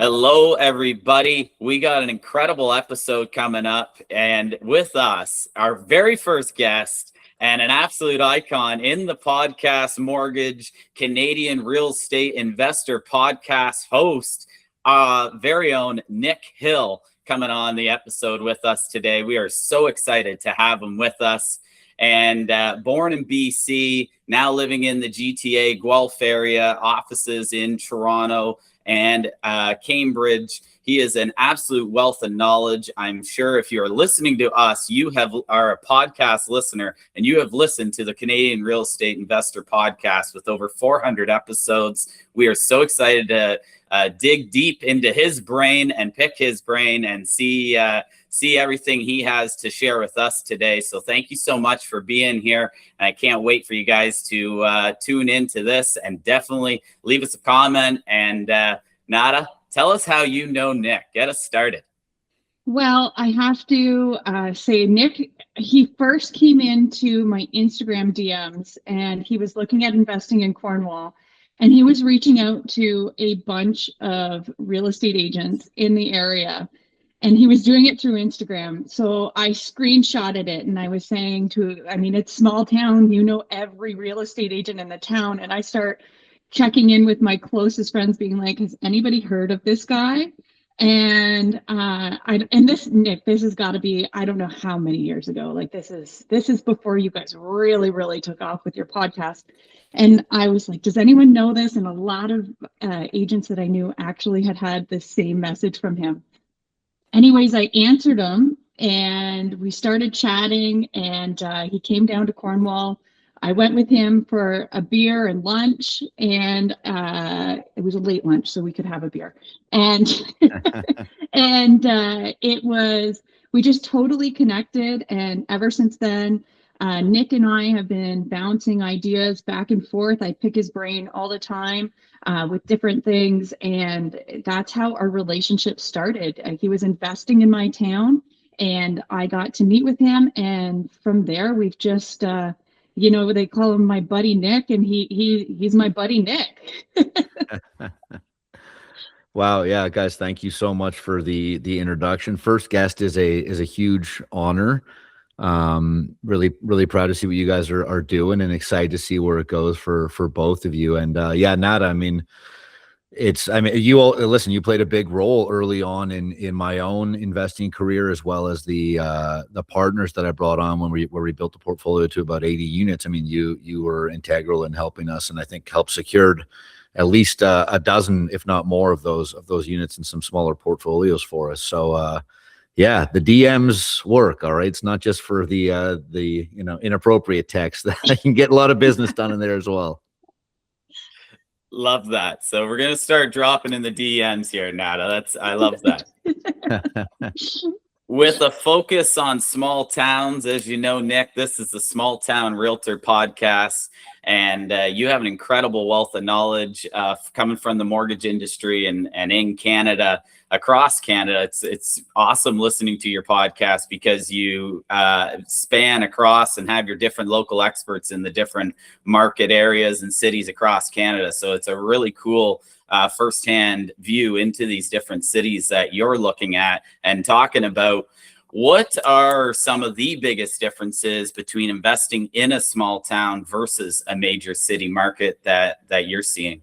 Hello, everybody. We got an incredible episode coming up, and with us, our very first guest and an absolute icon in the podcast mortgage Canadian real estate investor podcast host, very own Nick Hill, coming on the episode with us today. We are so excited to have him with us. And born in BC, now living in the GTA, Guelph area, offices in Toronto and Cambridge. He is an absolute wealth of knowledge. I'm sure if you're listening to us, you are a podcast listener and you have listened to the Canadian Real Estate Investor Podcast with over 400 episodes. We are so excited to dig deep into his brain and pick his brain and see everything he has to share with us today. So thank you so much for being here. And I can't wait for you guys to tune into this and definitely leave us a comment. And Nada, tell us how you know Nick. Get us started. Well, I have to say, Nick, he first came into my Instagram DMs and he was looking at investing in Cornwall. And he was reaching out to a bunch of real estate agents in the area. And he was doing it through Instagram. So I screenshotted it and I was saying it's small town, you know, every real estate agent in the town. And I start checking in with my closest friends being like, has anybody heard of this guy? And Nick, this has got to be, I don't know how many years ago. Like this is before you guys really took off with your podcast. And I was like, does anyone know this? And a lot of agents that I knew actually had the same message from him. Anyways, I answered him and we started chatting and he came down to Cornwall. I went with him for a beer and lunch and it was a late lunch so we could have a beer. And we just totally connected. And ever since then, Nick and I have been bouncing ideas back and forth. I pick his brain all the time with different things. And that's how our relationship started. He was investing in my town and I got to meet with him. And from there, we've just, they call him my buddy Nick and he's my buddy Nick. Wow. Yeah, guys, thank you so much for the introduction. First guest is a huge honor. Really proud to see what you guys are doing and excited to see where it goes for both of you. And Nada, you all listen, you played a big role early on in my own investing career, as well as the partners that I brought on where we built the portfolio to about 80 units. I mean, you were integral in helping us, and I think helped secured at least a dozen, if not more, of those units in some smaller portfolios for us. So yeah, the DMs work. All right. It's not just for the inappropriate text. I can get a lot of business done in there as well. Love that. So we're going to start dropping in the DMs here, Nada. I love that. With a focus on small towns, as you know, Nick, this is the Small Town Realtor Podcast, and you have an incredible wealth of knowledge coming from the mortgage industry and in Canada, across Canada. It's awesome listening to your podcast because you span across and have your different local experts in the different market areas and cities across Canada. So it's a really cool firsthand view into these different cities that you're looking at and talking about. What are some of the biggest differences between investing in a small town versus a major city market that you're seeing?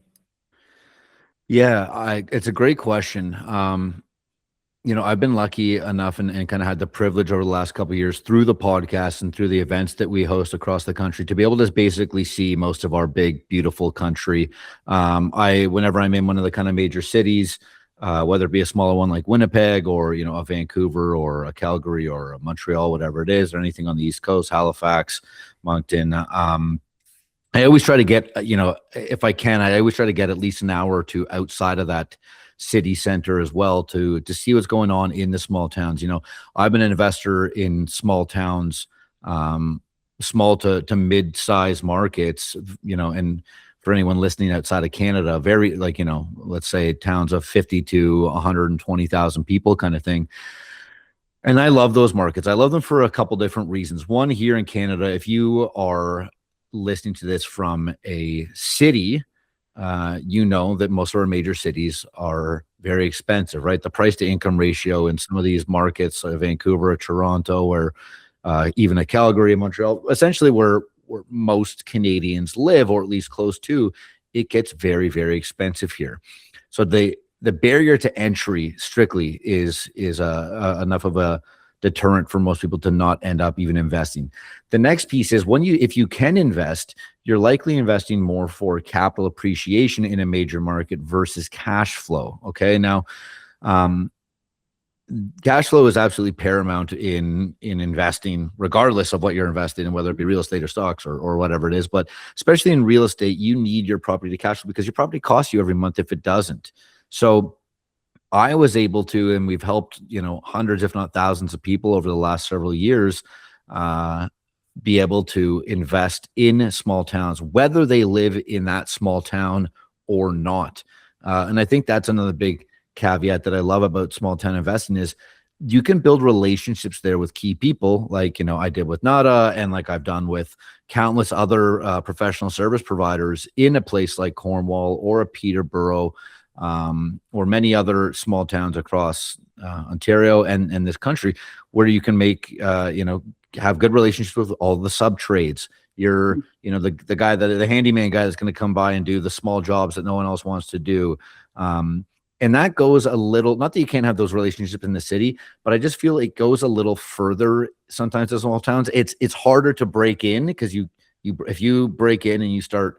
Yeah, it's a great question. I've been lucky enough and kind of had the privilege over the last couple of years through the podcast and through the events that we host across the country to be able to basically see most of our big, beautiful country. Whenever I'm in one of the kind of major cities, whether it be a smaller one like Winnipeg or, a Vancouver or a Calgary or a Montreal, whatever it is, or anything on the East Coast, Halifax, Moncton, I always try to get, if I can, I always try to get at least an hour or two outside of that city center as well to see what's going on in the small towns. I've been an investor in small towns, small to mid-size markets, and for anyone listening outside of Canada, very let's say towns of 50 to 120,000 people kind of thing. And I love those markets. I love them for a couple different reasons. One, here in Canada, if you are listening to this from a city, that most of our major cities are very expensive, right? The price to income ratio in some of these markets, Vancouver, or Toronto, or even a Calgary, Montreal, essentially where most Canadians live, or at least close to, it gets very, very expensive here. So the barrier to entry strictly is enough of a deterrent for most people to not end up even investing. The next piece is if you can invest, you're likely investing more for capital appreciation in a major market versus cash flow. Okay. Now, cash flow is absolutely paramount in investing, regardless of what you're investing in, whether it be real estate or stocks or whatever it is. But especially in real estate, you need your property to cash flow, because your property costs you every month if it doesn't. So I was able to, and we've helped, hundreds, if not thousands of people over the last several years, be able to invest in small towns, whether they live in that small town or not. And I think that's another big caveat that I love about small town investing is you can build relationships there with key people, like, I did with Nada, and like I've done with countless other professional service providers in a place like Cornwall or a Peterborough, or many other small towns across Ontario and this country, where you can make, have good relationships with all the sub trades. You're, the guy the handyman guy that's going to come by and do the small jobs that no one else wants to do. And that goes a little, not that you can't have those relationships in the city, but I just feel it goes a little further sometimes in small towns. It's harder to break in, because if you break in and you start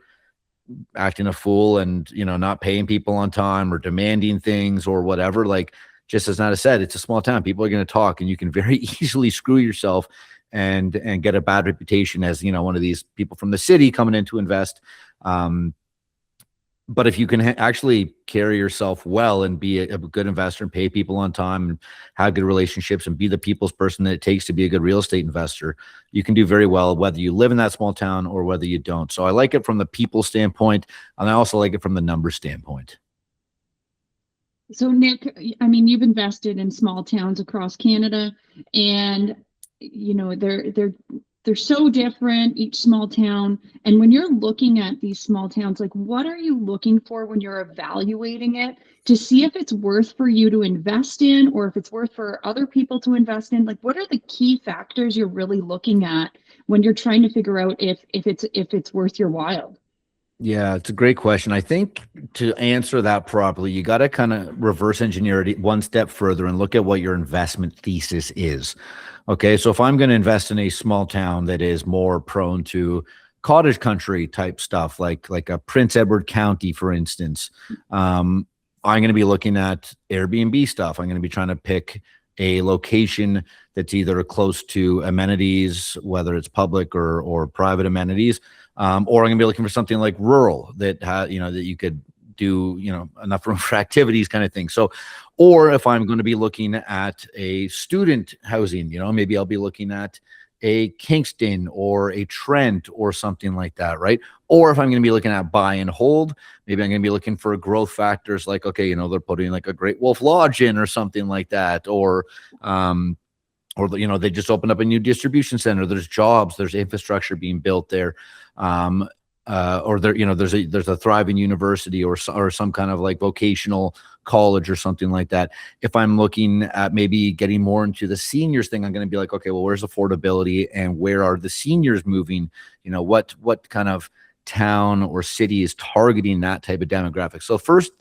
acting a fool and not paying people on time or demanding things or whatever, like, just as Nada said, it's a small town, people are going to talk, and you can very easily screw yourself and get a bad reputation as one of these people from the city coming in to invest. But if you can actually carry yourself well and be a good investor and pay people on time and have good relationships and be the people's person that it takes to be a good real estate investor, you can do very well, whether you live in that small town or whether you don't. So I like it from the people standpoint, and I also like it from the number standpoint. So Nick, I mean, you've invested in small towns across Canada, and they're so different, each small town. And when you're looking at these small towns, like, what are you looking for when you're evaluating it to see if it's worth for you to invest in, or if it's worth for other people to invest in? Like, what are the key factors you're really looking at when you're trying to figure out if it's worth your while? Yeah, it's a great question. I think to answer that properly, you got to kind of reverse engineer it one step further and look at what your investment thesis is. Okay, so if I'm going to invest in a small town that is more prone to cottage country type stuff, like a Prince Edward County, for instance, I'm going to be looking at Airbnb stuff. I'm going to be trying to pick a location that's either close to amenities, whether it's public or private amenities, or I'm going to be looking for something like rural that that you could do, enough room for activities kind of thing. So, or if I'm going to be looking at a student housing, maybe I'll be looking at a Kingston or a Trent or something like that, right? Or if I'm going to be looking at buy and hold, maybe I'm going to be looking for growth factors like, okay, they're putting like a Great Wolf Lodge in or something like that, or they just opened up a new distribution center. There's jobs, there's infrastructure being built there. Or there's a thriving university or some kind of like vocational college or something like that. If I'm looking at maybe getting more into the seniors thing, I'm going to be like, okay, well, where's affordability and where are the seniors moving? What kind of town or city is targeting that type of demographic? So first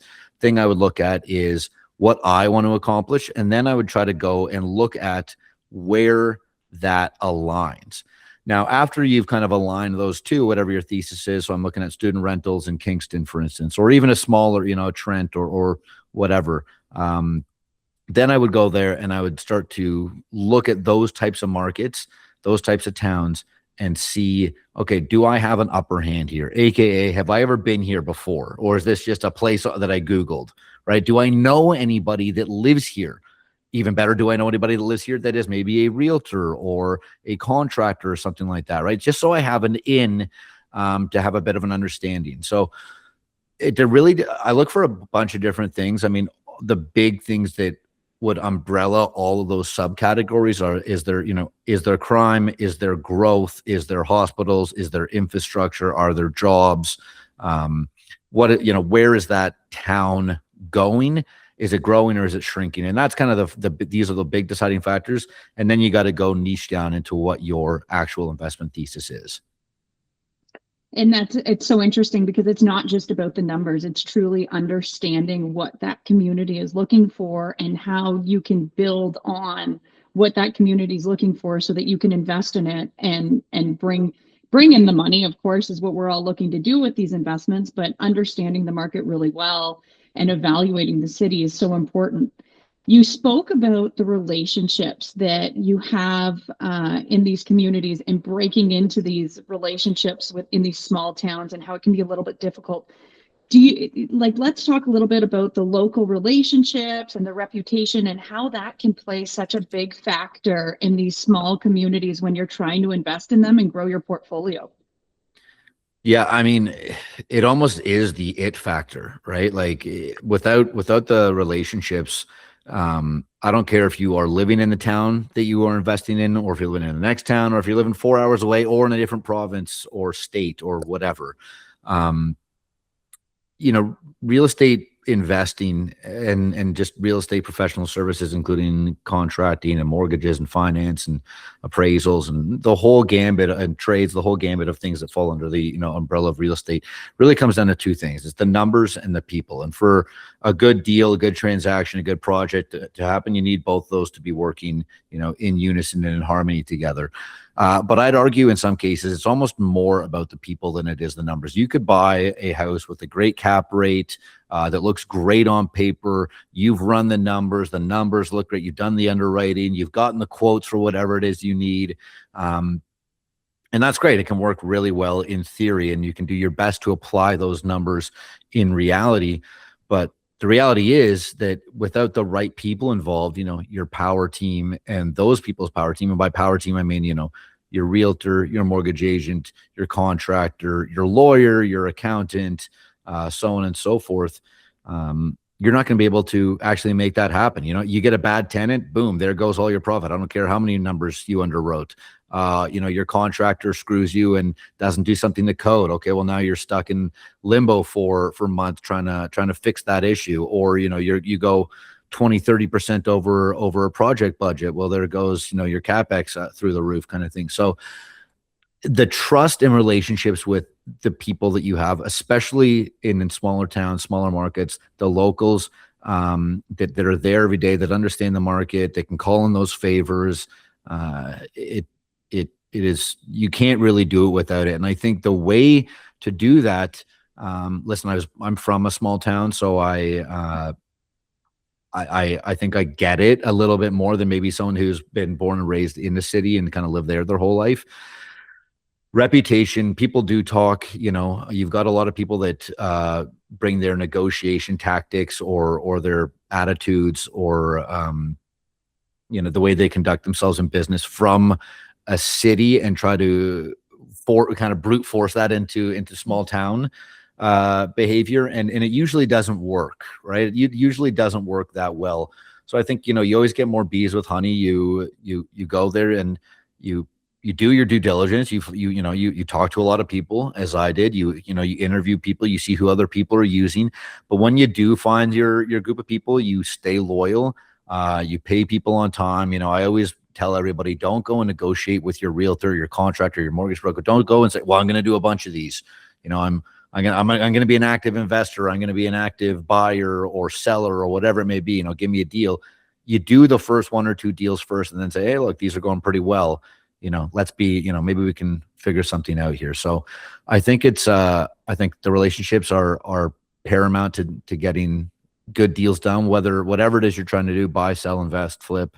thing I would look at is what I want to accomplish, and then I would try to go and look at where that aligns. Now, after you've kind of aligned those two, whatever your thesis is, so I'm looking at student rentals in Kingston, for instance, or even a smaller, Trent or whatever, then I would go there and I would start to look at those types of markets, those types of towns, and see, okay, do I have an upper hand here? AKA, have I ever been here before? Or is this just a place that I Googled, right? Do I know anybody that lives here? Even better, do I know anybody that lives here that is maybe a realtor or a contractor or something like that, right? Just so I have an in to have a bit of an understanding. So I look for a bunch of different things. I mean, the big things that would umbrella all of those subcategories are, is there crime? Is there growth? Is there hospitals? Is there infrastructure? Are there jobs? Where is that town going? Is it growing or is it shrinking? And that's kind of these are the big deciding factors. And then you got to go niche down into what your actual investment thesis is. And it's so interesting because it's not just about the numbers. It's truly understanding what that community is looking for and how you can build on what that community is looking for so that you can invest in it and bring in the money, of course, is what we're all looking to do with these investments, but understanding the market really well and evaluating the city is so important. You spoke about the relationships that you have in these communities and breaking into these relationships in these small towns and how it can be a little bit difficult. Let's talk a little bit about the local relationships and the reputation and how that can play such a big factor in these small communities when you're trying to invest in them and grow your portfolio. Yeah, I mean, it almost is the it factor, right? Like without the relationships, I don't care if you are living in the town that you are investing in, or if you're living in the next town, or if you're living 4 hours away, or in a different province or state or whatever. Real estate investing and just real estate professional services, including contracting and mortgages and finance and appraisals and the whole gambit and trades, the whole gambit of things that fall under the umbrella of real estate, really comes down to two things. It's the numbers and the people. And for a good deal, a good transaction, a good project to happen, you need both those to be working, in unison and in harmony together. But I'd argue in some cases, it's almost more about the people than it is the numbers. You could buy a house with a great cap rate that looks great on paper. You've run the numbers look great. You've done the underwriting. You've gotten the quotes for whatever it is you need. And that's great. It can work really well in theory, and you can do your best to apply those numbers in reality. But the reality is that without the right people involved, your power team and those people's power team, and by power team, I mean, your realtor, your mortgage agent, your contractor, your lawyer, your accountant, so on and so forth, you're not going to be able to actually make that happen. You get a bad tenant, boom, there goes all your profit. I don't care how many numbers you underwrote. Your contractor screws you and doesn't do something to code. Okay, well, now you're stuck in limbo for months trying to fix that issue. Or, you go 20-30% over a project budget. Well, there goes, your CapEx through the roof kind of thing. So the trust and relationships with the people that you have, especially in smaller towns, smaller markets, the locals that are there every day, that understand the market, that can call in those favors. It is, you can't really do it without it. And I think the way to do that, listen, I'm from a small town, so I think I get it a little bit more than maybe someone who's been born and raised in the city and kind of lived there their whole life. Reputation, people do talk. You've got a lot of people that bring their negotiation tactics or their attitudes or the way they conduct themselves in business from a city and try to kind of brute force that into small town behavior, and it usually doesn't work, right? It usually doesn't work that well. So I think you always get more bees with honey. You go there and you do your due diligence. You talk to a lot of people, as I did. You interview people. You see who other people are using. But when you do find your group of people, you stay loyal. You pay people on time. I always tell everybody, don't go and negotiate with your realtor, your contractor, your mortgage broker. Don't go and say, well, I'm going to do a bunch of these. I'm going to be an active investor. I'm going to be an active buyer or seller or whatever it may be. Give me a deal. You do the first one or two deals first, and then say, hey, look, these are going pretty well. Let's be, maybe we can figure something out here. So I think I think the relationships are paramount to getting good deals done, whatever it is you're trying to do, buy, sell, invest, flip.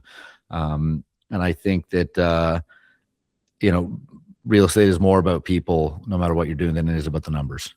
And I think that, real estate is more about people, no matter what you're doing, than it is about the numbers.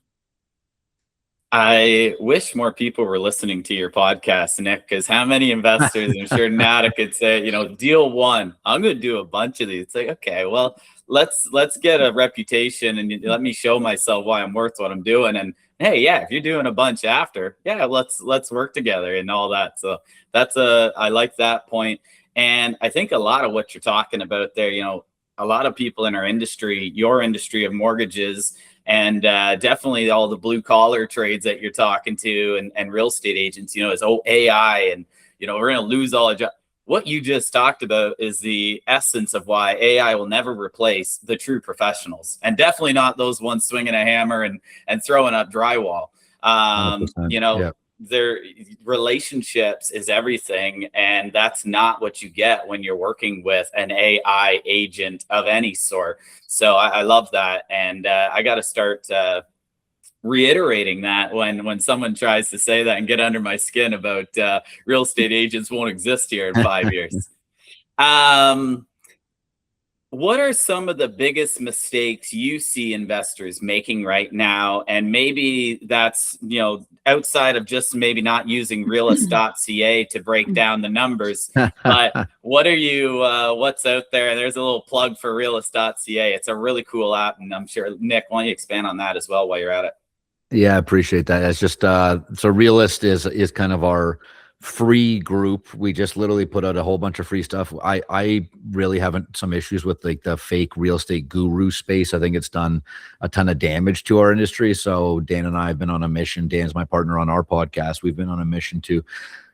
I wish more people were listening to your podcast, Nick, because how many investors, I'm sure Nada could say, deal one, I'm going to do a bunch of these. It's like, okay, well, let's get a reputation and let me show myself why I'm worth what I'm doing. And hey, yeah, if you're doing a bunch after, yeah, let's work together and all that. So I like that point. And I think a lot of what you're talking about there, a lot of people in our industry, your industry of mortgages, and definitely all the blue collar trades that you're talking to and real estate agents, is AI, and we're going to lose all our jobs. What you just talked about is the essence of why AI will never replace the true professionals, and definitely not those ones swinging a hammer and throwing up drywall. 100%. Their relationships is everything, and that's not what you get when you're working with an AI agent of any sort. So I love that, and I got to start reiterating that when someone tries to say that and get under my skin about real estate agents won't exist here in 5 years. What are some of the biggest mistakes you see investors making right now? And maybe that's, outside of just maybe not using realist.ca to break down the numbers, but what are you, what's out there? There's a little plug for realist.ca. It's a really cool app. And I'm sure, Nick, why don't you expand on that as well while you're at it? Yeah, I appreciate that. It's just, so Realist is kind of our free group. We just literally put out a whole bunch of free stuff. I really haven't some issues with like the fake real estate guru space. I think it's done a ton of damage to our industry. So Dan and I have been on a mission. Dan's my partner on our podcast. We've been on a mission to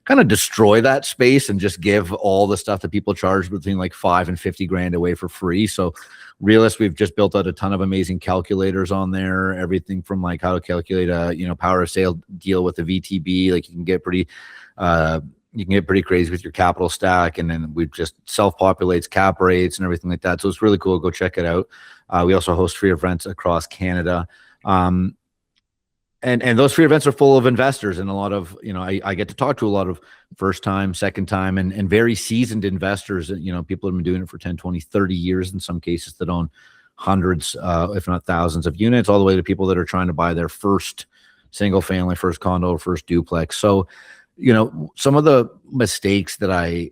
kind of destroy that space and just give all the stuff that people charge between like $5 and $50,000 away for free. So Realist, we've just built out a ton of amazing calculators on there. Everything from like how to calculate a power of sale deal with a VTB. Like you can get pretty crazy with your capital stack, and then we just self-populates cap rates and everything like that. So it's really cool. Go check it out. We also host free events across Canada. And those free events are full of investors, and a lot of, I get to talk to a lot of first time, second time, and very seasoned investors. People have been doing it for 10, 20, 30 years in some cases, that own hundreds, if not thousands of units, all the way to people that are trying to buy their first single family, first condo, first duplex. So, some of the mistakes that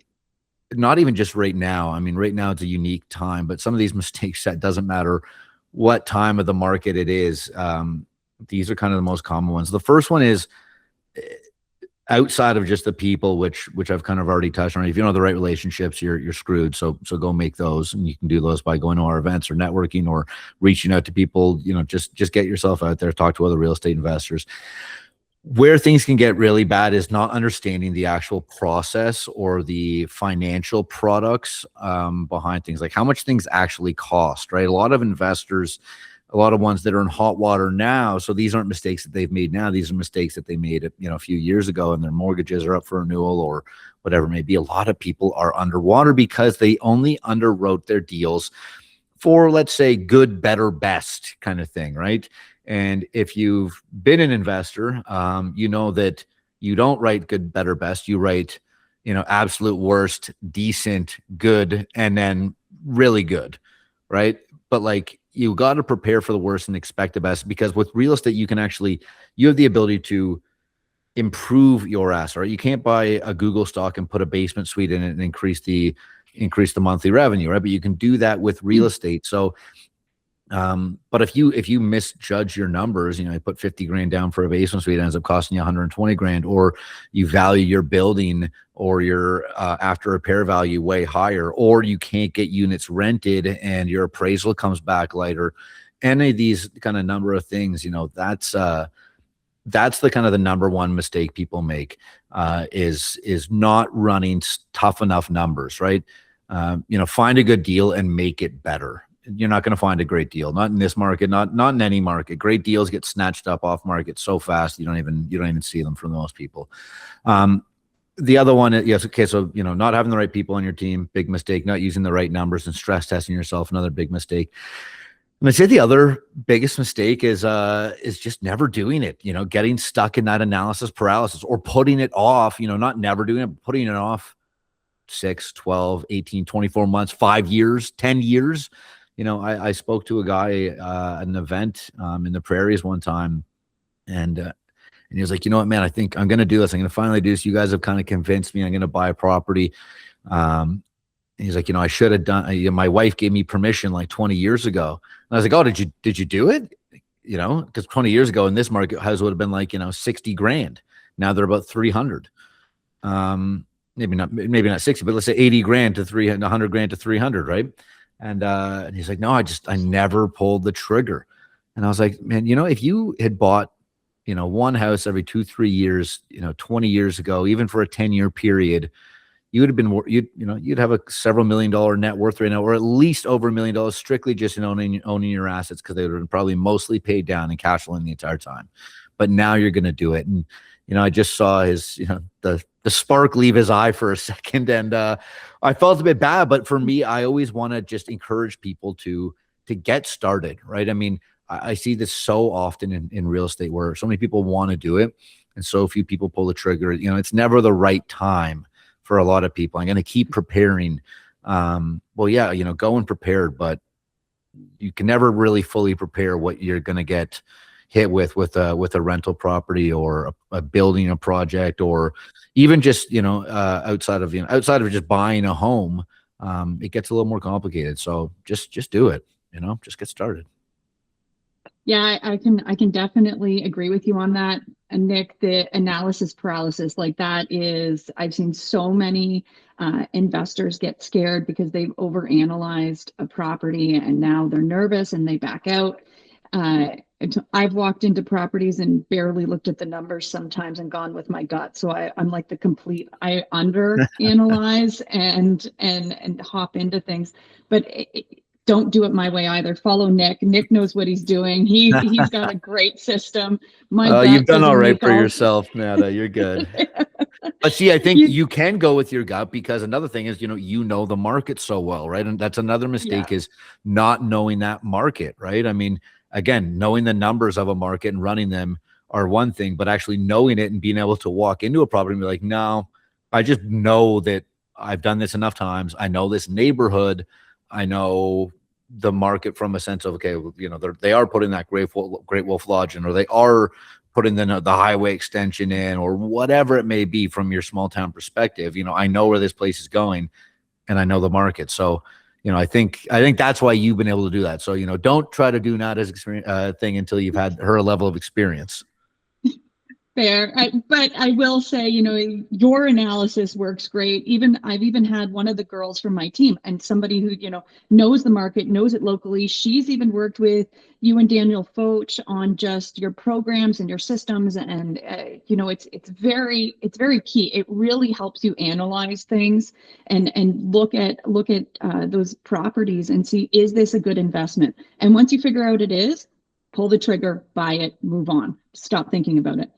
not even just right now, right now it's a unique time, but some of these mistakes, that doesn't matter what time of the market it is. These are kind of the most common ones. The first one is outside of just the people, which I've kind of already touched on. If you don't have the right relationships, you're screwed. So go make those, and you can do those by going to our events or networking or reaching out to people. Just get yourself out there, talk to other real estate investors. Where things can get really bad is not understanding the actual process or the financial products behind things, like how much things actually cost, right? A lot of investors, a lot of ones that are in hot water now. So these aren't mistakes that they've made now. These are mistakes that they made, a few years ago, and their mortgages are up for renewal or whatever it may be. A lot of people are underwater because they only underwrote their deals for, let's say, good, better, best kind of thing, right? And if you've been an investor, you know that you don't write good, better, best. You write, absolute worst, decent, good, and then really good, right? But like, you got to prepare for the worst and expect the best, because with real estate, you have the ability to improve your asset, right? You can't buy a Google stock and put a basement suite in it and increase the monthly revenue, right? But you can do that with real estate. So, but if you misjudge your numbers, you put $50,000 down for a basement suite, it ends up costing you $120,000, or you value your building or your after repair value way higher, or you can't get units rented and your appraisal comes back lighter. Any of these kind of number of things, that's the kind of the number one mistake people make, is not running tough enough numbers, right? Find a good deal and make it better. You're not going to find a great deal, not in this market, not in any market. Great deals get snatched up off market so fast you don't even see them from most people. The other one, yes, okay, so not having the right people on your team, big mistake. Not using the right numbers and stress testing yourself, another big mistake. And I'd say the other biggest mistake is just never doing it. Getting stuck in that analysis paralysis, or putting it off. Not never doing it, but putting it off 6, 12, 18, 24 months, 5 years, 10 years. I spoke to a guy at an event in the prairies one time, and he was like, you know what, man, I think I'm going to do this. I'm going to finally do this. You guys have kind of convinced me I'm going to buy a property. And he's like, I should have done, my wife gave me permission like 20 years ago. And I was like, oh, did you do it? Because 20 years ago in this market, house would have been like, $60,000. Now they're about 300. Maybe not 60, but let's say 80,000 to 300, 100,000 to 300, right? And he's like, no, I never pulled the trigger. And I was like, man, if you had bought, one house every 2-3 years, 20 years ago, even for a 10-year period, you would have been, you'd have a several $1 million net worth right now, or at least over $1 million, strictly just in owning your assets, because they would have probably mostly paid down and cash flowing the entire time. But now you're going to do it. And, I just saw his, the spark leave his eye for a second. And I felt a bit bad, but for me, I always want to just encourage people to get started, right? I mean, I see this so often in real estate, where so many people want to do it and so few people pull the trigger. It's never the right time for a lot of people. I'm going to keep preparing. Well, yeah, go and prepared, but you can never really fully prepare what you're going to get hit with a rental property, or a building a project, or even just, outside of just buying a home. It gets a little more complicated. So just do it, just get started. Yeah, I can definitely agree with you on that. And Nick, the analysis paralysis, like that is, I've seen so many investors get scared because they've overanalyzed a property, and now they're nervous and they back out. I've walked into properties and barely looked at the numbers sometimes and gone with my gut. So I'm like I under analyze and hop into things, but don't do it my way either. Follow Nick. Nick knows what he's doing. He's got a great system. You've done all right for yourself, Nada. You're good. But see, I think you can go with your gut, because another thing is, the market so well, right? And that's another mistake, is not knowing that market, right? I mean, again, knowing the numbers of a market and running them are one thing, but actually knowing it and being able to walk into a property and be like, no, I just know that I've done this enough times. I know this neighborhood. I know the market from a sense of, okay, they are putting that Great Wolf Lodge in, or they are putting the highway extension in, or whatever it may be from your small town perspective. I know where this place is going, and I know the market. So, I think that's why you've been able to do that. So, don't try to do Nada's thing until you've had her level of experience. Fair. But I will say, your analysis works great. I've even had one of the girls from my team, and somebody who, knows the market, knows it locally. She's even worked with you and Daniel Foch on just your programs and your systems. And, it's very key. It really helps you analyze things and look at those properties and see, is this a good investment? And once you figure out it is, pull the trigger, buy it, move on, stop thinking about it.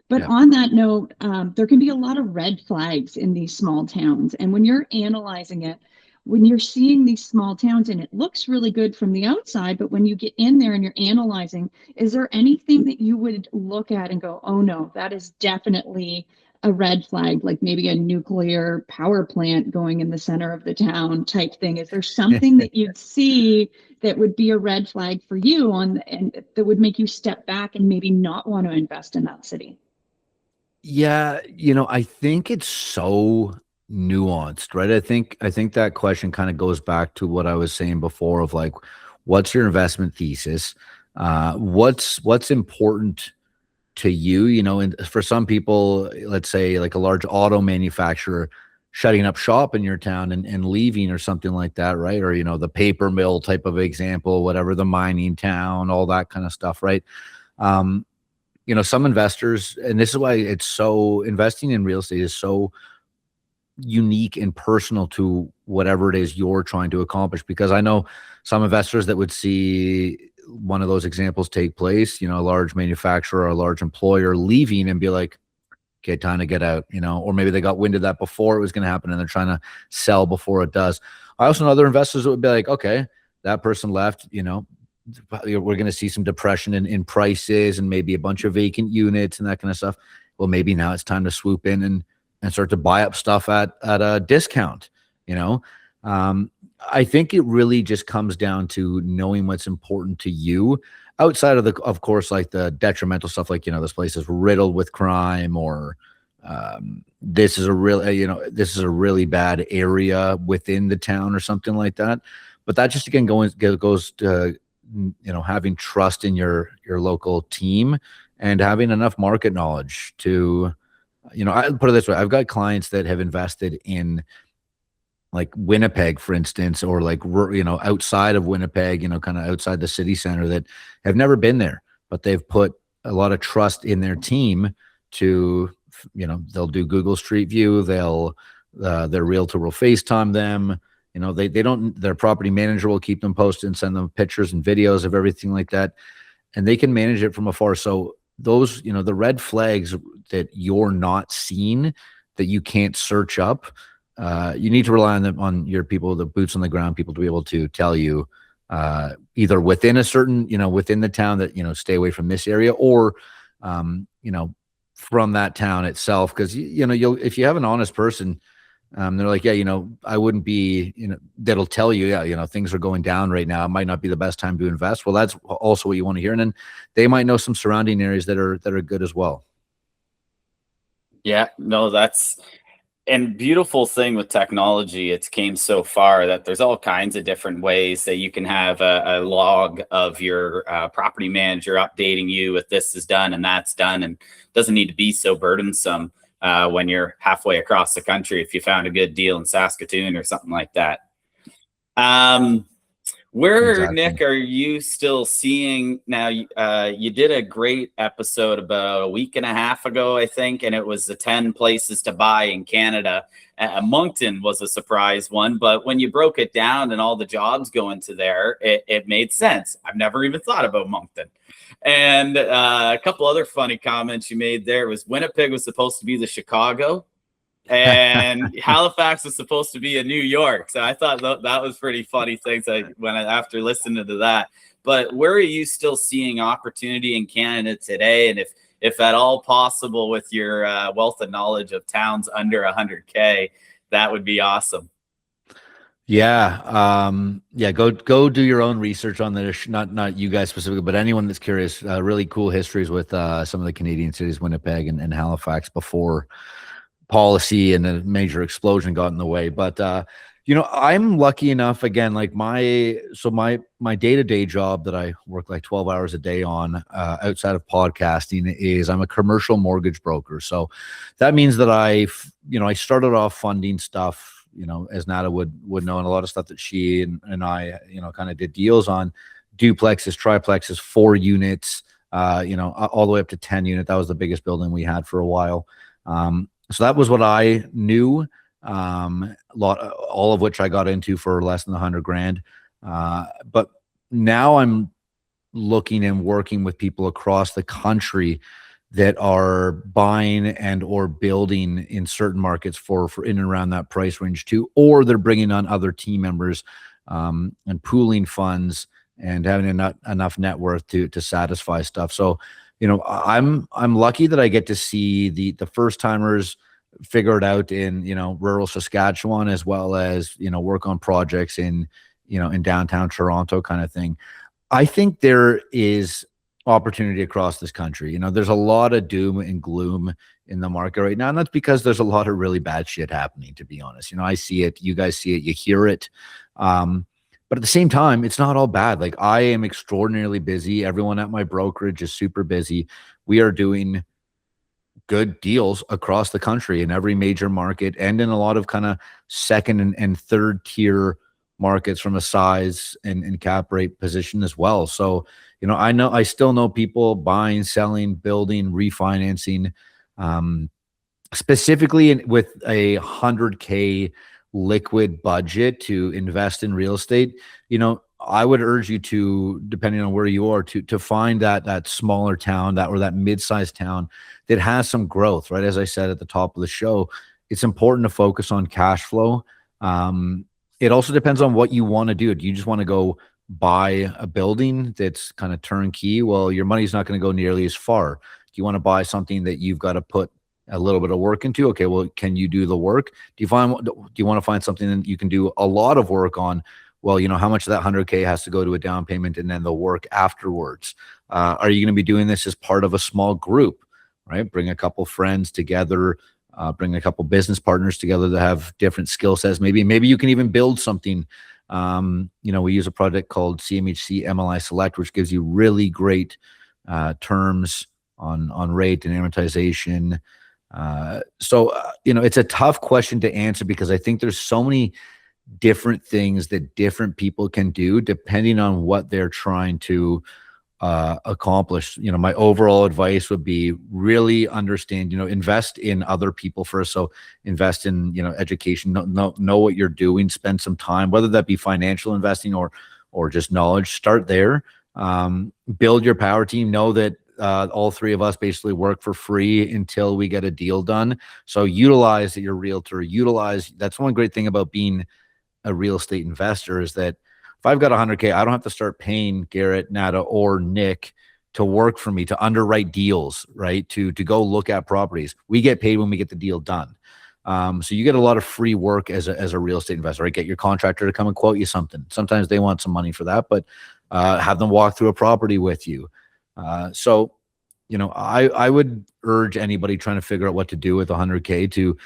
But on that note, there can be a lot of red flags in these small towns. And when you're analyzing it, when you're seeing these small towns and it looks really good from the outside, but when you get in there and you're analyzing, is there anything that you would look at and go, oh no, that is definitely a red flag, like maybe a nuclear power plant going in the center of the town type thing? Is there something that you'd see that would be a red flag for you and that would make you step back and maybe not want to invest in that city? Yeah, I think it's so nuanced, right? I think that question kind of goes back to what I was saying before of like, what's your investment thesis? What's important to you? And for some people, let's say like a large auto manufacturer shutting up shop in your town and leaving or something like that, right? Or, the paper mill type of example, whatever, the mining town, all that kind of stuff, right? Some investors, and this is why investing in real estate is so unique and personal to whatever it is you're trying to accomplish. Because I know some investors that would see one of those examples take place, a large manufacturer or a large employer leaving and be like, okay, time to get out, or maybe they got wind of that before it was going to happen and they're trying to sell before it does. I also know other investors that would be like, okay, that person left, we're going to see some depression in prices and maybe a bunch of vacant units and that kind of stuff. Well, maybe now it's time to swoop in and start to buy up stuff at a discount. I think it really just comes down to knowing what's important to you outside of course, like the detrimental stuff, like, this place is riddled with crime, or this is a really bad area within the town or something like that. But that just, again, goes to, having trust in your local team and having enough market knowledge to, I put it this way. I've got clients that have invested in like Winnipeg, for instance, or like, outside of Winnipeg, kind of outside the city center, that have never been there, but they've put a lot of trust in their team to, they'll do Google Street View. Their realtor will FaceTime them. They don't, their property manager will keep them posted and send them pictures and videos of everything like that. And they can manage it from afar. So those, the red flags that you're not seeing, that you can't search up, you need to rely on them, on your people, the boots on the ground people, to be able to tell you, either within a certain, within the town, that, stay away from this area, or, from that town itself. Cause if you have an honest person, they're like, yeah, I wouldn't be, that'll tell you, yeah, things are going down right now. It might not be the best time to invest. Well, that's also what you want to hear. And then they might know some surrounding areas that are good as well. Yeah, no, and beautiful thing with technology, it's came so far that there's all kinds of different ways that you can have a log of your property manager updating you with this is done and that's done, and doesn't need to be so burdensome when you're halfway across the country, if you found a good deal in Saskatoon or something like that. Where, exactly. Nick, are you still seeing now? You did a great episode about a week and a half ago, I think, and it was the 10 places to buy in Canada. Moncton was a surprise one, but when you broke it down and all the jobs go into there, it made sense. I've never even thought about Moncton. And a couple other funny comments you made there was Winnipeg was supposed to be the Chicago, and Halifax was supposed to be in New York. So I thought that was pretty funny things after listening to that. But where are you still seeing opportunity in Canada today? And if at all possible, with your wealth of knowledge of towns under 100K, that would be awesome. Yeah. Go do your own research on this. Not you guys specifically, but anyone that's curious. Really cool histories with some of the Canadian cities, Winnipeg and Halifax, before policy and a major explosion got in the way. But I'm lucky enough, again, like my day-to-day job that I work like 12 hours a day on, outside of podcasting, is I'm a commercial mortgage broker. So that means that I started off funding stuff, as Nada would know, and a lot of stuff that she and I, kind of did deals on, duplexes, triplexes, 4 units, all the way up to 10 unit. That was the biggest building we had for a while. So that was what I knew, all of which I got into for less than $100,000. But now I'm looking and working with people across the country that are buying and or building in certain markets for in and around that price range too, or they're bringing on other team members, and pooling funds and having enough net worth to satisfy stuff. So, I'm lucky that I get to see the first timers figure it out in, rural Saskatchewan, as well as, work on projects in downtown Toronto kind of thing. I think there is opportunity across this country. There's a lot of doom and gloom in the market right now. And that's because there's a lot of really bad shit happening, to be honest. I see it, you guys see it, you hear it. But at the same time, it's not all bad. Like, I am extraordinarily busy. Everyone at my brokerage is super busy. We are doing good deals across the country in every major market, and in a lot of kind of second and third tier markets from a size and cap rate position as well. So, I still know people buying, selling, building, refinancing, specifically with a 100K liquid budget to invest in real estate. I would urge you to, depending on where you are, to find that smaller town, or that mid-sized town that has some growth, right? As I said at the top of the show, it's important to focus on cash flow. It also depends on what you want to do. Do you just want to go buy a building that's kind of turnkey? Well, your money's not going to go nearly as far. Do you want to buy something that you've got to put a little bit of work into? Okay, well, can you do the work? Do you want to find something that you can do a lot of work on? Well, how much of that 100K has to go to a down payment and then the work afterwards? Are you going to be doing this as part of a small group, right? Bring a couple friends together, bring a couple business partners together that have different skill sets. Maybe you can even build something. We use a product called CMHC MLI Select, which gives you really great terms on rate and amortization. So it's a tough question to answer, because I think there's so many different things that different people can do depending on what they're trying to accomplish. My overall advice would be really understand, invest in other people first. So invest in, education, know what you're doing, spend some time, whether that be financial investing or just knowledge. Start there. Build your power team. Know that all three of us basically work for free until we get a deal done. So utilize your realtor, that's one great thing about being a real estate investor, is that if I've got 100K, I don't have to start paying Garrett, Nada, or Nick to work for me, to underwrite deals, right? To go look at properties. We get paid when we get the deal done. So you get a lot of free work as a real estate investor, right? Get your contractor to come and quote you something. Sometimes they want some money for that, but have them walk through a property with you. So I would urge anybody trying to figure out what to do with 100K to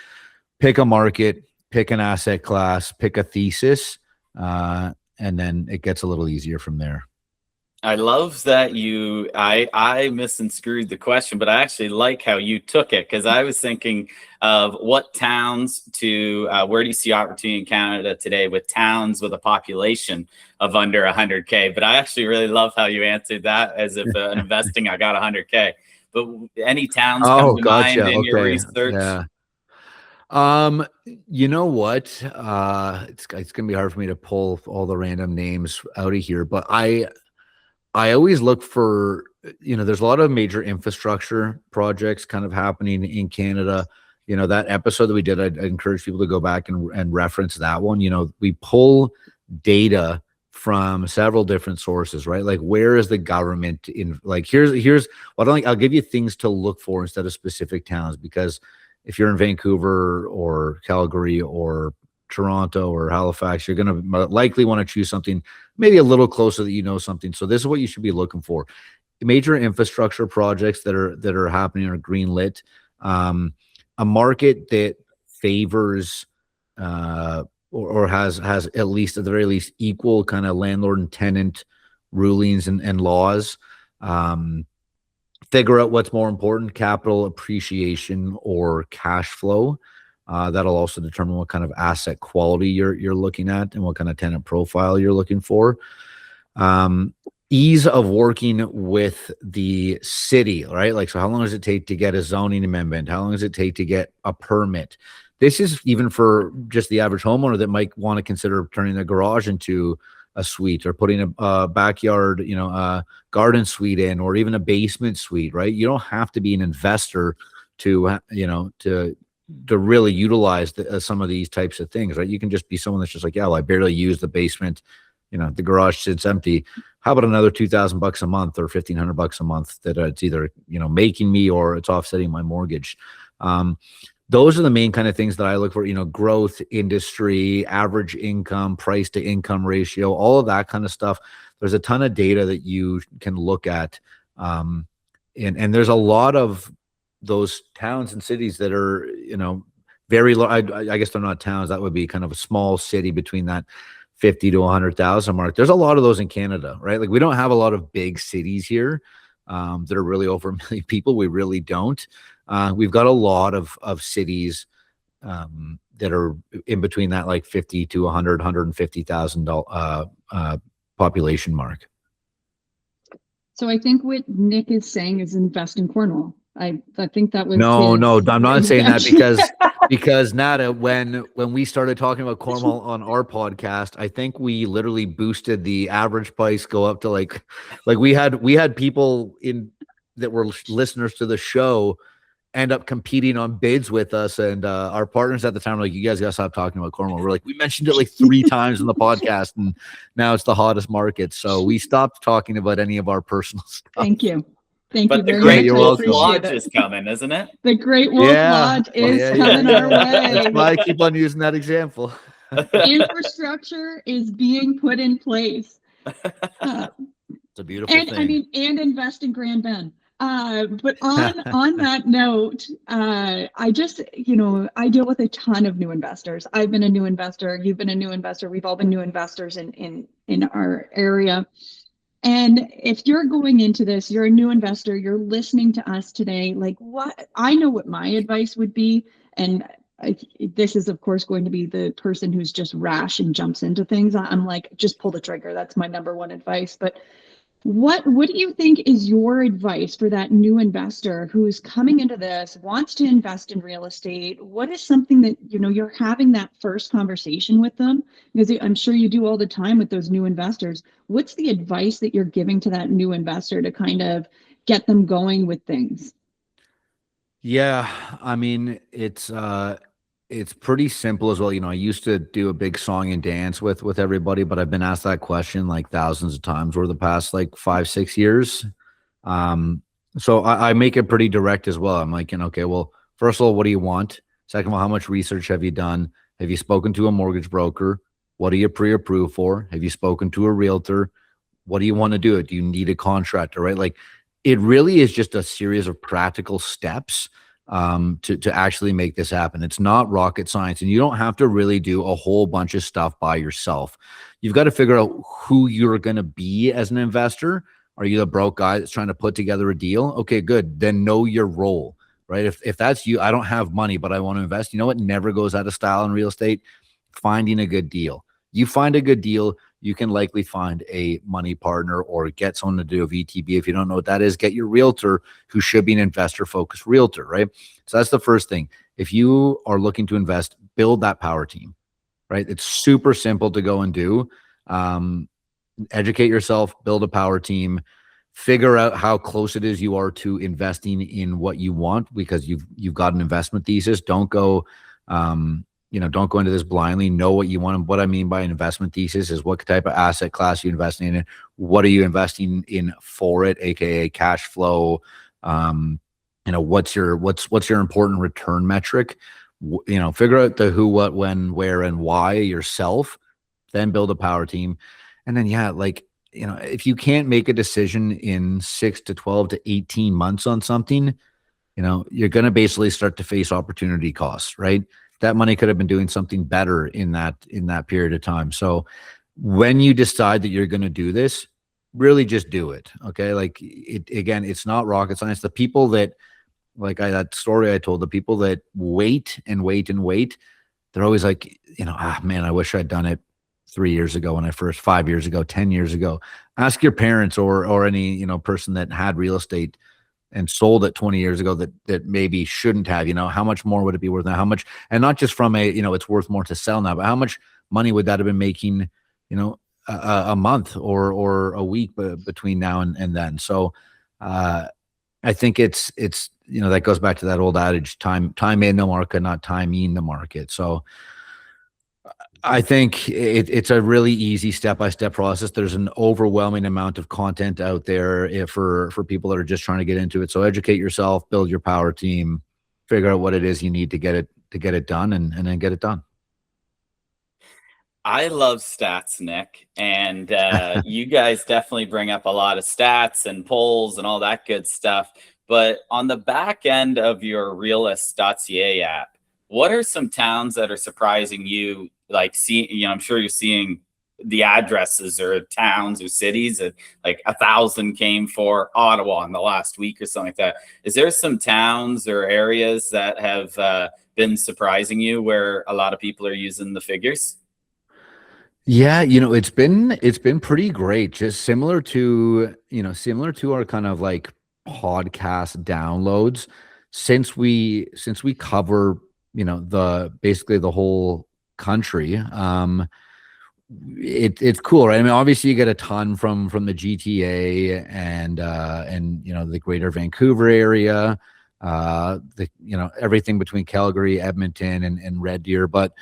pick a market, pick an asset class, pick a thesis, and then it gets a little easier from there. I love that I misconstrued the question, but I actually like how you took it, because I was thinking of what towns to, where do you see opportunity in Canada today with towns with a population of under 100K? But I actually really love how you answered that as if investing, I got 100K. But any towns come to mind in your research? Yeah. You know what? It's gonna be hard for me to pull all the random names out of here, but I always look for, there's a lot of major infrastructure projects kind of happening in Canada. That episode that we did, I'd encourage people to go back and reference that one. We pull data from several different sources, right? Like, where is the government in, like, here's what I'll give you things to look for instead of specific towns, because if you're in Vancouver or Calgary or Toronto or Halifax, you're going to likely want to choose something maybe a little closer that something. So this is what you should be looking for. Major infrastructure projects that are happening or greenlit, a market that favors or has at least, at the very least, equal kind of landlord and tenant rulings and laws. Figure out what's more important, capital appreciation or cash flow. That'll also determine what kind of asset quality you're looking at and what kind of tenant profile you're looking for. Ease of working with the city, right? Like, so how long does it take to get a zoning amendment? How long does it take to get a permit? This is even for just the average homeowner that might want to consider turning their garage into a suite, or putting a backyard, a garden suite in, or even a basement suite, right? You don't have to be an investor to really utilize some of these types of things, right? You can just be someone that's just like, yeah, well, I barely use the basement, the garage sits empty. How about another $2,000 a month or $1,500 a month that it's either, making me or it's offsetting my mortgage? Those are the main kind of things that I look for, growth, industry, average income, price to income ratio, all of that kind of stuff. There's a ton of data that you can look at. And there's a lot of those towns and cities that are, very low. I guess they're not towns. That would be kind of a small city between that 50 to 100,000 mark. There's a lot of those in Canada, right? Like, we don't have a lot of big cities here that are really over 1 million people. We really don't. We've got a lot of cities that are in between that, like 50 to 100, 150,000 population mark. So I think what Nick is saying is invest in Cornwall. I think that was no, I'm not saying that because Nada, when we started talking about Cornwall on our podcast, I think we literally boosted the average price go up to like we had people in that were listeners to the show end up competing on bids with us, and our partners at the time were like, you guys gotta stop talking about Cornwall. We're like, we mentioned it like 3 times in the podcast, and now it's the hottest market, so we stopped talking about any of our personal stuff. Thank you very much. But the Great Wolf Lodge is coming, isn't it? The Great Wolf Lodge is coming our way. That's why I keep on using that example. Infrastructure is being put in place. It's a beautiful thing. I mean, and invest in Grand Bend. But on that note, I just, I deal with a ton of new investors. I've been a new investor. You've been a new investor. We've all been new investors in our area. And if you're going into this, you're a new investor, you're listening to us today, like, what I know what my advice would be. And this is of course going to be the person who's just rash and jumps into things. I'm like, just pull the trigger. That's my number one advice. But what do you think is your advice for that new investor who's coming into this, wants to invest in real estate? What is something that, you're having that first conversation with them? Because I'm sure you do all the time with those new investors. What's the advice that you're giving to that new investor to kind of get them going with things? Yeah, I mean, it's pretty simple as well. I used to do a big song and dance with everybody, but I've been asked that question like thousands of times over the past like 5-6 years. So I make it pretty direct as well. I'm like, okay, well, first of all, what do you want? Second of all, how much research have you done? Have you spoken to a mortgage broker? What are you pre-approved for? Have you spoken to a realtor? What do you want to do? Do you need a contractor, right? Like, it really is just a series of practical steps to actually make this happen. It's not rocket science, and you don't have to really do a whole bunch of stuff by yourself. You've got to figure out who you're going to be as an investor. Are you the broke guy that's trying to put together a deal? Okay, good. Then know your role, right? If that's you, I don't have money, but I want to invest. You know what never goes out of style in real estate? Finding a good deal. You find a good deal, you can likely find a money partner or get someone to do a VTB. If you don't know what that is, get your realtor, who should be an investor-focused realtor, right? So that's the first thing. If you are looking to invest, build that power team, right? It's super simple to go and do. Educate yourself, build a power team, figure out how close it is you are to investing in what you want, because you've got an investment thesis. Don't go don't go into this blindly. Know what you want. And what I mean by an investment thesis is what type of asset class you're investing in. What are you investing in for it, aka cash flow? What's your important return metric? Figure out the who, what, when, where, and why yourself. Then build a power team, and then if you can't make a decision in 6 to 12 to 18 months on something, you're going to basically start to face opportunity costs, right? That money could have been doing something better in that period of time. So when you decide that you're going to do this, really just do it. Okay. Like it's not rocket science. The people that that story I told, the people that wait and wait and wait, they're always like, man, I wish I'd done it 3 years ago when I first, 5 years ago, 10 years ago. Ask your parents or any, person that had real estate and sold it 20 years ago that maybe shouldn't have. How much more would it be worth now? How much, and not just from it's worth more to sell now, but how much money would that have been making, a month or a week between now and then? So I think it's that goes back to that old adage, time in the market, not timing the market. So I think it's a really easy step-by-step process. There's an overwhelming amount of content out there for people that are just trying to get into it. So educate yourself, build your power team, figure out what it is you need to get it done, and then get it done. I love stats, Nick, and you guys definitely bring up a lot of stats and polls and all that good stuff. But on the back end of your realist.ca app, what are some towns that are surprising you? Like, I'm sure you're seeing the addresses or towns or cities that like 1,000 came for Ottawa in the last week or something like that. Is there some towns or areas that have been surprising you where a lot of people are using the figures? Yeah, it's been pretty great. Just similar to our kind of like podcast downloads, since we cover, basically the whole country. It's cool, right? I mean, obviously you get a ton from the GTA and the greater Vancouver area, everything between Calgary, Edmonton, and Red Deer. But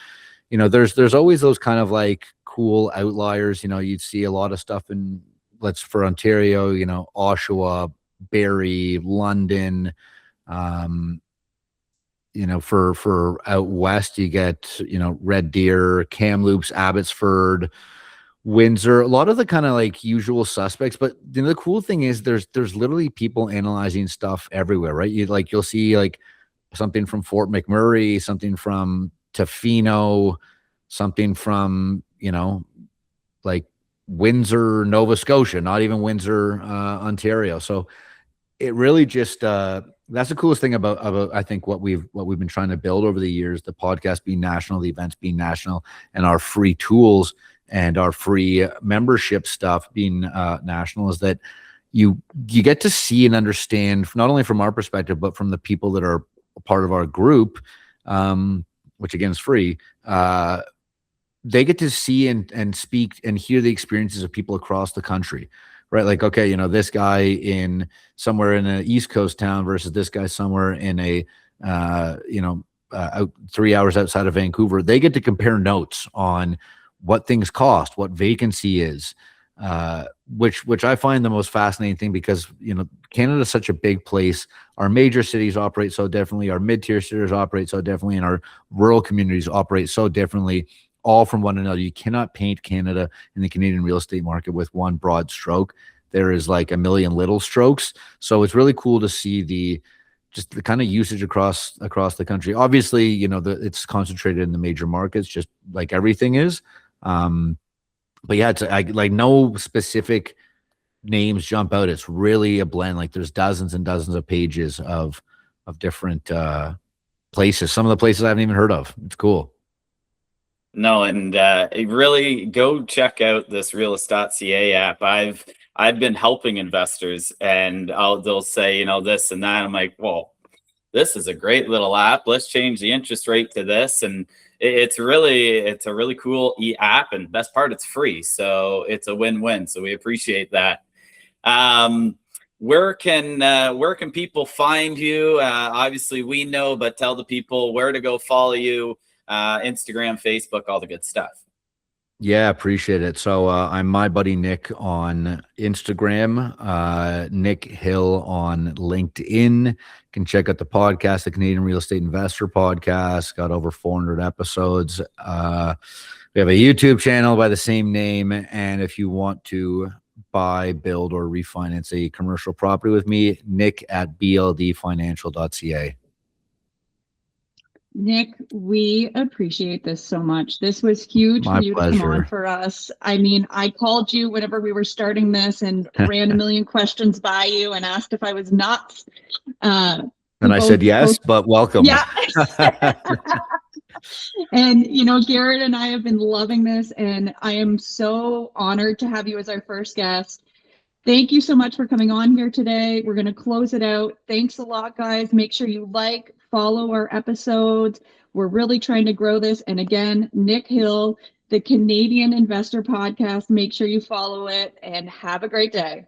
there's always those kind of like cool outliers. You'd see a lot of stuff for Ontario, Oshawa, Barrie, London. For out west, you get, Red Deer, Kamloops, Abbotsford, Windsor, a lot of the kind of like usual suspects. But the cool thing is there's literally people analyzing stuff everywhere, right? You'll see like something from Fort McMurray, something from Tofino, something from, like Windsor, Nova Scotia, not even Windsor, Ontario. So it really just, That's the coolest thing about I think what we've been trying to build over the years, the podcast being national, the events being national, and our free tools and our free membership stuff being national, is that you get to see and understand, not only from our perspective, but from the people that are a part of our group, which again is free. They get to see and speak and hear the experiences of people across the country. Right, like, okay, you know, this guy in somewhere in an East Coast town versus this guy somewhere in a, out 3 hours outside of Vancouver. They get to compare notes on what things cost, what vacancy is, which I find the most fascinating thing, because, you know, Canada is such a big place. Our major cities operate so differently. Our mid-tier cities operate so differently, and our rural communities operate so differently, all from one another. You cannot paint Canada and the Canadian real estate market with one broad stroke. There is like a million little strokes. So it's really cool to see the kind of usage across the country. Obviously, you know, it's concentrated in the major markets, just like everything is. But yeah, it's like no specific names jump out. It's really a blend. Like, there's dozens and dozens of pages of different places. Some of the places I haven't even heard of. It's cool. No, and really go check out this realist.ca app. I've been helping investors, and they'll say, you know, this and that. I'm like, well, this is a great little app. Let's change the interest rate to this, and it's a really cool app. And best part, it's free, so it's a win-win. So we appreciate that. Where can people find you? Obviously, we know, but tell the people where to go follow you. Instagram, Facebook, all the good stuff. Yeah, appreciate it. So I'm my buddy Nick on Instagram, Nick Hill on LinkedIn. You can check out the podcast, the Canadian Real Estate Investor Podcast. Got over 400 episodes. We have a YouTube channel by the same name. And if you want to buy, build, or refinance a commercial property with me, Nick at bldfinancial.ca. Nick, we appreciate this so much. This was huge My for you pleasure. to come on for us. I mean, I called you whenever we were starting this and ran a million questions by you and asked if I was nuts. And I said yes, but welcome. Yeah. And, you know, Garrett and I have been loving this, and I am so honored to have you as our first guest. Thank you so much for coming on here today. We're going to close it out. Thanks a lot, guys. Make sure you follow our episodes. We're really trying to grow this. And again, Nick Hill, the Canadian Investor Podcast. Make sure you follow it, and have a great day.